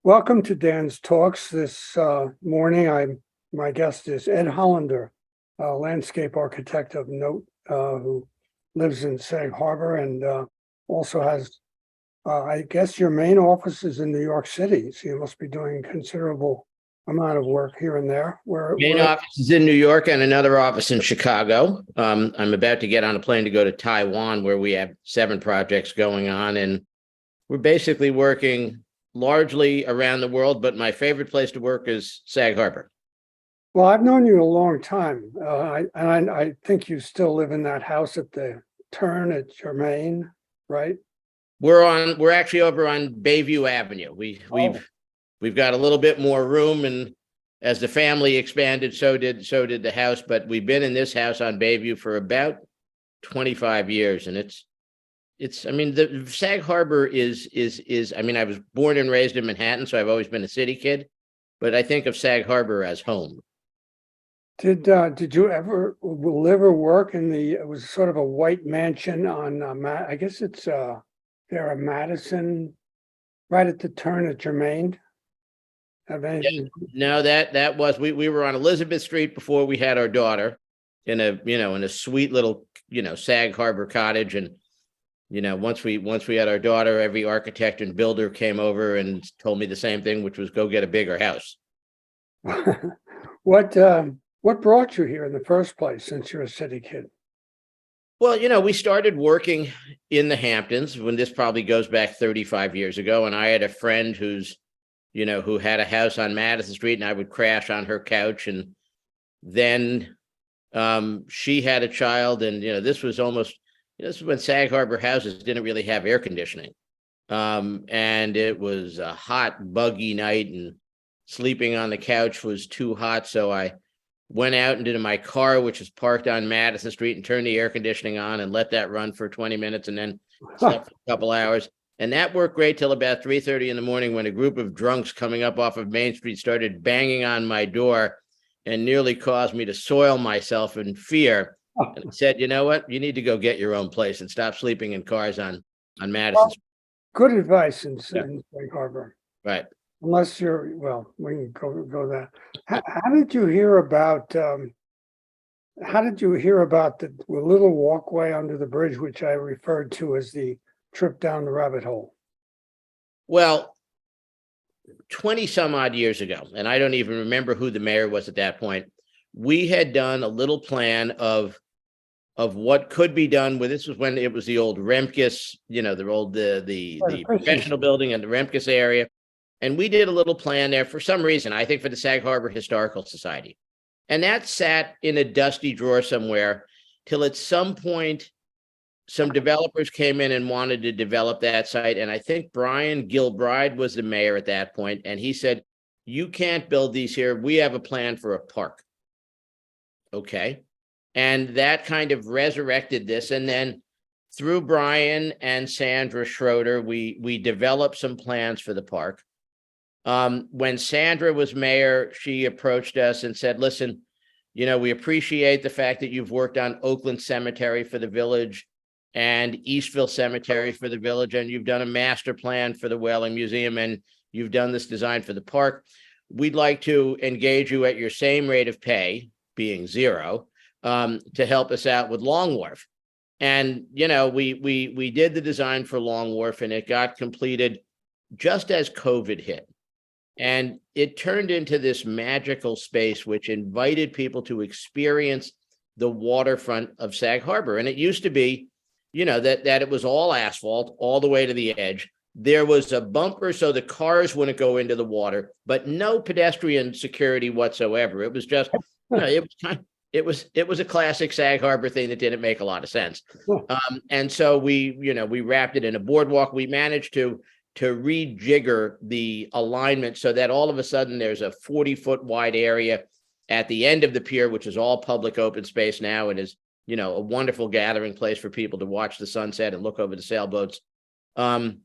Welcome to Dan's Talks this morning. My guest is Ed Hollander, a landscape architect of note who lives in Sag Harbor and also has, I guess your main office is in New York City, so you must be doing considerable amount of work here and there. Main office is in New York and another office in Chicago. I'm about to get on a plane to go to Taiwan, where we have 7 projects going on, and we're basically working largely around the world, but my favorite place to work is Sag Harbor. Well, I've known you a long time. I think you still live in that house at the turn at Germain, right? We're actually over on Bayview Avenue. We've got a little bit more room, and as the family expanded, so did the house. But we've been in this house on Bayview for about 25 years, and the Sag Harbor is, I was born and raised in Manhattan, so I've always been a city kid, but I think of Sag Harbor as home. Did you ever live or work it was sort of a white mansion on, I guess it's there at Madison, right at the turn at Germain? No, that was, we were on Elizabeth Street before we had our daughter in a sweet little, Sag Harbor cottage. And once we had our daughter, every architect and builder came over and told me the same thing, which was go get a bigger house. What brought you here in the first place, since you're a city kid? Well, we started working in the Hamptons when this probably goes back 35 years ago. And I had a friend who had a house on Madison Street, and I would crash on her couch. And then she had a child, and, this was when Sag Harbor houses didn't really have air conditioning. And it was a hot, buggy night, and sleeping on the couch was too hot. So I went out into my car, which was parked on Madison Street, and turned the air conditioning on and let that run for 20 minutes and then slept for a couple hours. And that worked great till about 3:30 in the morning, when a group of drunks coming up off of Main Street started banging on my door and nearly caused me to soil myself in fear. And I said, you know what? You need to go get your own place and stop sleeping in cars on Madison Street. Good advice in Sag Harbor. Right. Unless we can go that. How did you hear about the little walkway under the bridge, which I referred to as the trip down the rabbit hole? Well, 20 some odd years ago, and I don't even remember who the mayor was at that point, we had done a little plan of what could be done with, this was when it was the old Remkes, the professional building in the Remkes area. And we did a little plan there for some reason, I think for the Sag Harbor Historical Society. And that sat in a dusty drawer somewhere till at some point, some developers came in and wanted to develop that site. And I think Brian Gilbride was the mayor at that point. And he said, you can't build these here. We have a plan for a park. Okay. And that kind of resurrected this. And then through Brian and Sandra Schroeder, we developed some plans for the park. When Sandra was mayor, she approached us and said, listen, we appreciate the fact that you've worked on Oakland Cemetery for the village and Eastville Cemetery for the village, and you've done a master plan for the Whaling Museum, and you've done this design for the park. We'd like to engage you at your same rate of pay, being 0, to help us out with Long Wharf. And, we did the design for Long Wharf, and it got completed just as COVID hit. And it turned into this magical space, which invited people to experience the waterfront of Sag Harbor. And it used to be, that it was all asphalt all the way to the edge. There was a bumper so the cars wouldn't go into the water, but no pedestrian security whatsoever. It was just, it was a classic Sag Harbor thing that didn't make a lot of sense. And so we wrapped it in a boardwalk. We managed to rejigger the alignment so that all of a sudden there's a 40-foot wide area at the end of the pier, which is all public open space now, and is, a wonderful gathering place for people to watch the sunset and look over the sailboats. And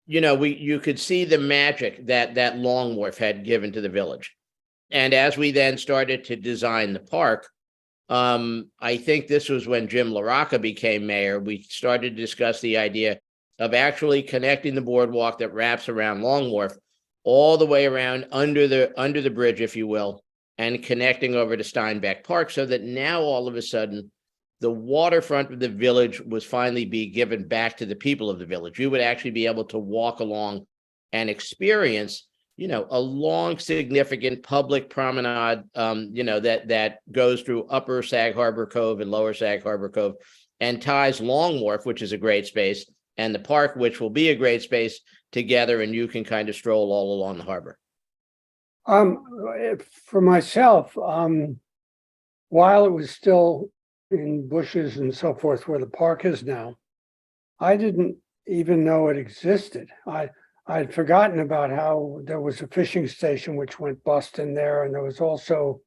you could see the magic that Long Wharf had given to the village. And as we then started to design the park, I think this was when Jim LaRocca became mayor. We started to discuss the idea of actually connecting the boardwalk that wraps around Long Wharf all the way around under the bridge, if you will, and connecting over to Steinbeck Park, so that now all of a sudden the waterfront of the village was finally be given back to the people of the village. You would actually be able to walk along and experience, a long, significant public promenade, that goes through Upper Sag Harbor Cove and Lower Sag Harbor Cove and ties Long Wharf, which is a great space, and the park, which will be a great space, together, and you can kind of stroll all along the harbor. For myself, while it was still in bushes and so forth where the park is now, I didn't even know it existed. I'd forgotten about how there was a fishing station which went bust in there, and there was also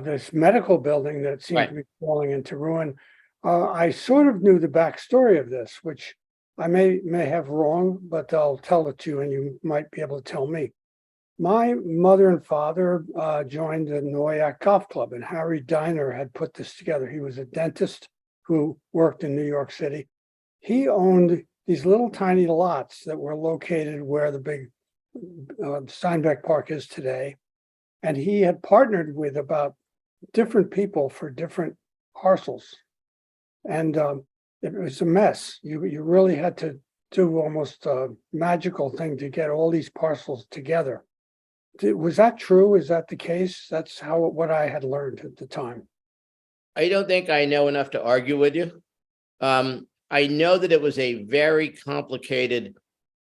this medical building that seemed to be falling into ruin. I sort of knew the backstory of this, which I may have wrong, but I'll tell it to you and you might be able to tell me. My mother and father joined the Noyak Golf Club, and Harry Diner had put this together. He was a dentist who worked in New York City. He owned these little tiny lots that were located where the big Steinbeck Park is today. And he had partnered with about different people for different parcels. And it was a mess. You really had to do almost a magical thing to get all these parcels together. Was that true? Is that the case? That's what I had learned at the time. I don't think I know enough to argue with you. I know that it was a very complicated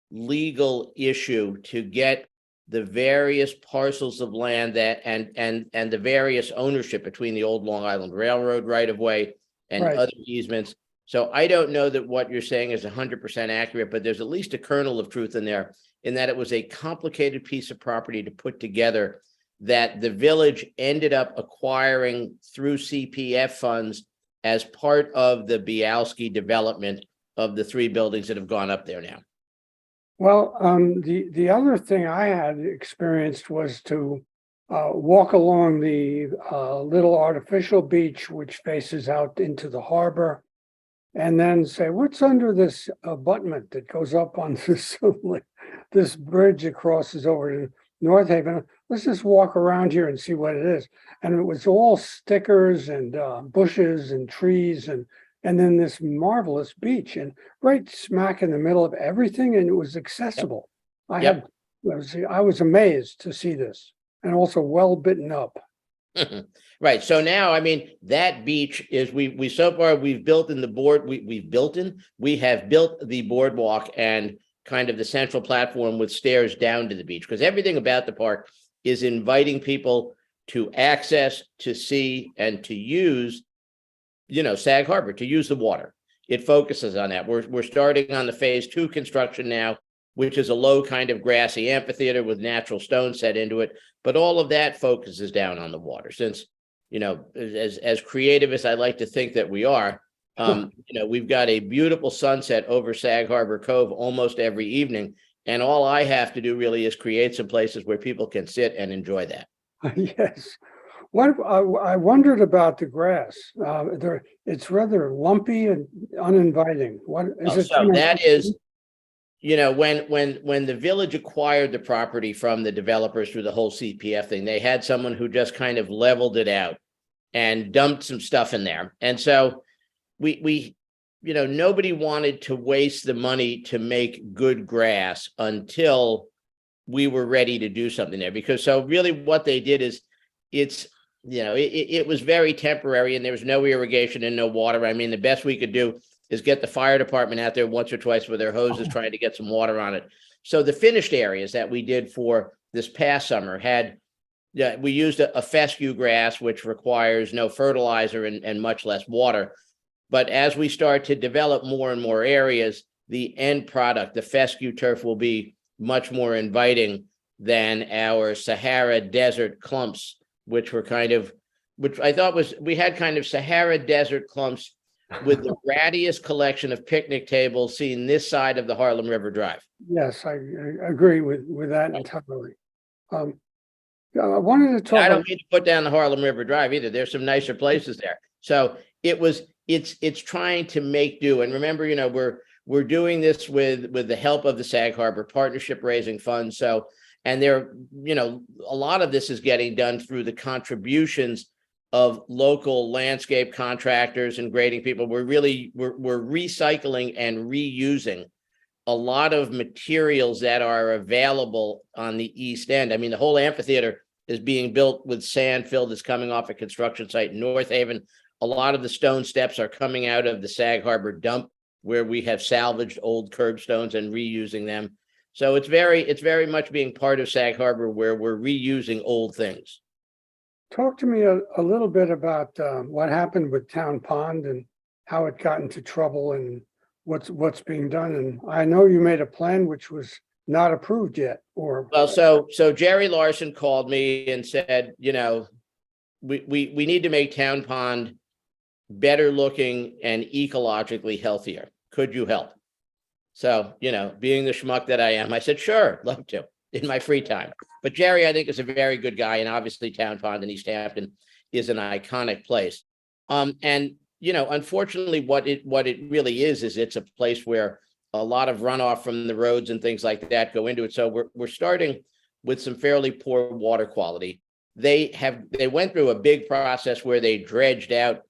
legal issue to get the various parcels of land that and the various ownership between the old Long Island Railroad right of way and other easements. So I don't know that what you're saying is 100% accurate, but there's at least a kernel of truth in there, in that it was a complicated piece of property to put together that the village ended up acquiring through CPF funds as part of the Bialski development of the 3 buildings that have gone up there now. Well, the other thing I had experienced was to walk along the little artificial beach, which faces out into the harbor, and then say, what's under this abutment that goes up on this bridge that crosses over to North Haven? Let's just walk around here and see what it is. And it was all stickers and bushes and trees and then this marvelous beach, and right smack in the middle of everything, and it was accessible. I was amazed to see this, and also well bitten up. Right. So now, I mean, that beach is we so far we've built in the board. We have built the boardwalk and kind of the central platform with stairs down to the beach, because everything about the park is inviting people to access, to see, and to use, Sag Harbor, to use the water. It focuses on that. We're starting on the phase 2 construction now, which is a low kind of grassy amphitheater with natural stone set into it. But all of that focuses down on the water. Since, as creative as I like to think that we are, we've got a beautiful sunset over Sag Harbor Cove almost every evening. And all I have to do really is create some places where people can sit and enjoy that. Yes. What I wondered about the grass. It's rather lumpy and uninviting. What is it? So that is, when the village acquired the property from the developers through the whole CPF thing, they had someone who just kind of leveled it out and dumped some stuff in there. And so we nobody wanted to waste the money to make good grass until we were ready to do something there. Because so really what they did is it was very temporary, and there was no irrigation and no water. I mean, the best we could do is get the fire department out there once or twice with their hoses trying to get some water on it. So the finished areas that we did for this past summer we used a fescue grass, which requires no fertilizer and much less water. But as we start to develop more and more areas, the end product, the fescue turf, will be much more inviting than our Sahara desert clumps, which I thought we had kind of Sahara desert clumps with the rattiest collection of picnic tables seen this side of the Harlem River Drive. Yes, I agree with that entirely. I wanted to talk. I don't mean to put down the Harlem River Drive either. There's some nicer places there. So it's trying to make do. And remember, we're doing this with the help of the Sag Harbor Partnership raising funds. So, and there, a lot of this is getting done through the contributions of local landscape contractors and grading people. We're recycling and reusing a lot of materials that are available on the East End. I mean, the whole amphitheater is being built with sand fill that's coming off a construction site in North Haven. A lot of the stone steps are coming out of the Sag Harbor dump, where we have salvaged old curbstones and reusing them. So it's very much being part of Sag Harbor, where we're reusing old things. Talk to me a little bit about what happened with Town Pond and how it got into trouble and what's being done. And I know you made a plan which was not approved yet, or well, so Jerry Larson called me and said, we need to make Town Pond better looking and ecologically healthier. Could you help? So, being the schmuck that I am, I said, sure, love to, in my free time. But Jerry, I think, is a very good guy. And obviously Town Pond in East Hampton is an iconic place. And, unfortunately, what it really is it's a place where a lot of runoff from the roads and things like that go into it. So we're starting with some fairly poor water quality. They went through a big process where they dredged out,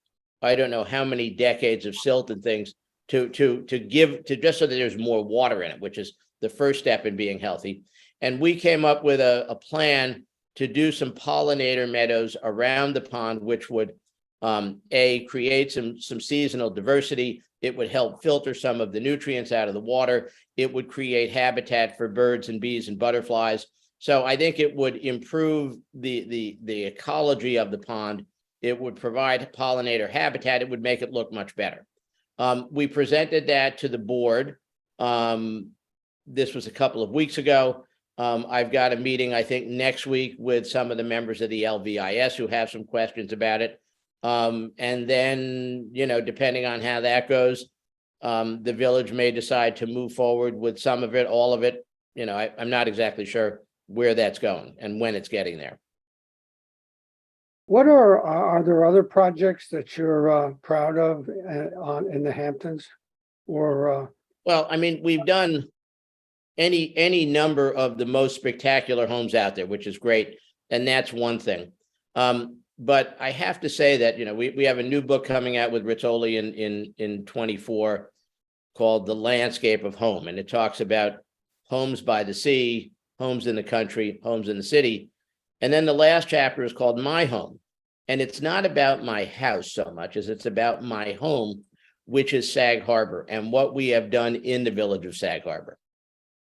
I don't know how many decades of silt and things to just so that there's more water in it, which is the first step in being healthy. And we came up with a plan to do some pollinator meadows around the pond, which would create some seasonal diversity. It would help filter some of the nutrients out of the water. It would create habitat for birds and bees and butterflies. So I think it would improve the ecology of the pond. It would provide pollinator habitat. It would make it look much better. We presented that to the board. This was a couple of weeks ago. I've got a meeting, I think, next week with some of the members of the LVIS who have some questions about it. And then, depending on how that goes, the village may decide to move forward with some of it, all of it. I'm not exactly sure where that's going and when it's getting there. What are there other projects that you're proud of in the Hamptons? Or well, I mean, we've done any number of the most spectacular homes out there, which is great, and that's one thing. But I have to say that we have a new book coming out with Rizzoli in 24 called The Landscape of Home, and it talks about homes by the sea, homes in the country, homes in the city. And then the last chapter is called My Home. And it's not about my house so much as it's about my home, which is Sag Harbor and what we have done in the village of Sag Harbor.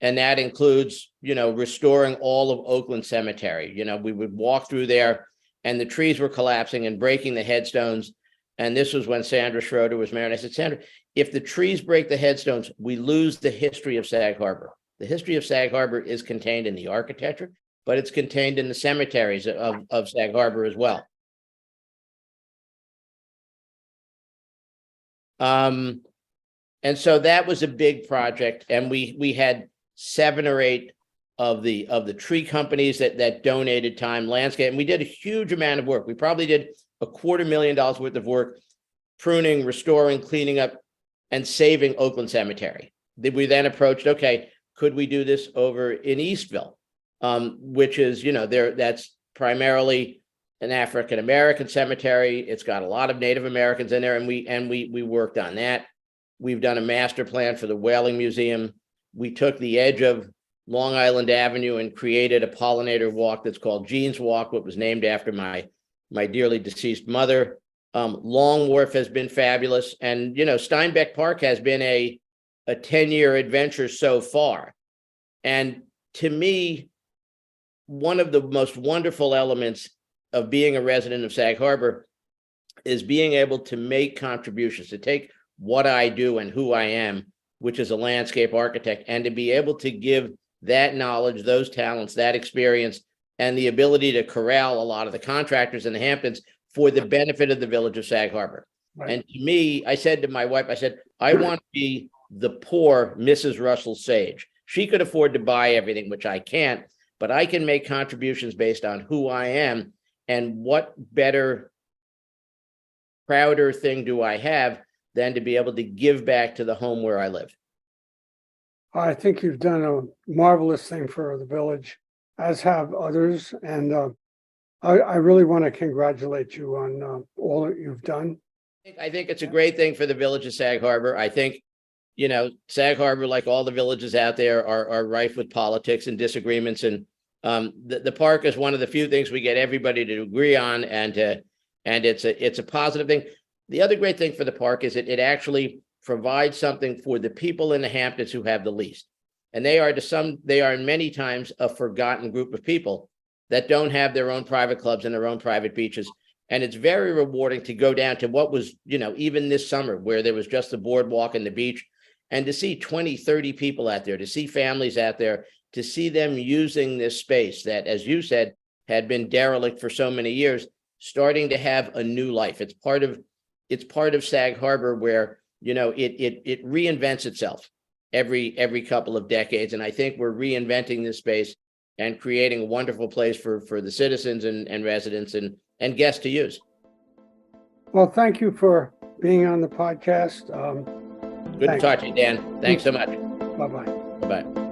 And that includes, restoring all of Oakland Cemetery. We would walk through there and the trees were collapsing and breaking the headstones. And this was when Sandra Schroeder was mayor. And I said, Sandra, if the trees break the headstones, we lose the history of Sag Harbor. The history of Sag Harbor is contained in the architecture, but it's contained in the cemeteries of Sag Harbor as well. And so that was a big project, and we had 7 or 8 of the tree companies that donated time, landscape, and we did a huge amount of work. We probably did $250,000 worth of work, pruning, restoring, cleaning up, and saving Oakland Cemetery. We then approached, okay, could we do this over in Eastville, which is that's primarily an African American cemetery. It's got a lot of Native Americans in there, and we worked on that. We've done a master plan for the Whaling Museum. We took the edge of Long Island Avenue and created a pollinator walk that's called Jean's Walk, what was named after my dearly deceased mother. Long Wharf has been fabulous, and Steinbeck Park has been a 10-year adventure so far. And to me, one of the most wonderful elements of being a resident of Sag Harbor is being able to make contributions, to take what I do and who I am, which is a landscape architect, and to be able to give that knowledge, those talents, that experience, and the ability to corral a lot of the contractors in the Hamptons for the benefit of the village of Sag Harbor. Right. And to me, I said to my wife, I want to be the poor Mrs. Russell Sage. She could afford to buy everything, which I can't, but I can make contributions based on who I am. And what better, prouder thing do I have than to be able to give back to the home where I live? I think you've done a marvelous thing for the village, as have others. And I really want to congratulate you on all that you've done. I think it's a great thing for the village of Sag Harbor. I think, Sag Harbor, like all the villages out there, are rife with politics and disagreements. And the park is one of the few things we get everybody to agree on, and it's a positive thing. The other great thing for the park is it actually provides something for the people in the Hamptons who have the least. And they are many times a forgotten group of people that don't have their own private clubs and their own private beaches. And it's very rewarding to go down to what was, even this summer, where there was just the boardwalk and the beach, and to see 20, 30 people out there, to see families out there, to see them using this space that, as you said, had been derelict for so many years, starting to have a new life. It's part of Sag Harbor where, it reinvents itself every couple of decades. And I think we're reinventing this space and creating a wonderful place for the citizens and residents and guests to use. Well, thank you for being on the podcast. Good to talk to you, Dan. Thanks so much. Bye-bye. Bye-bye.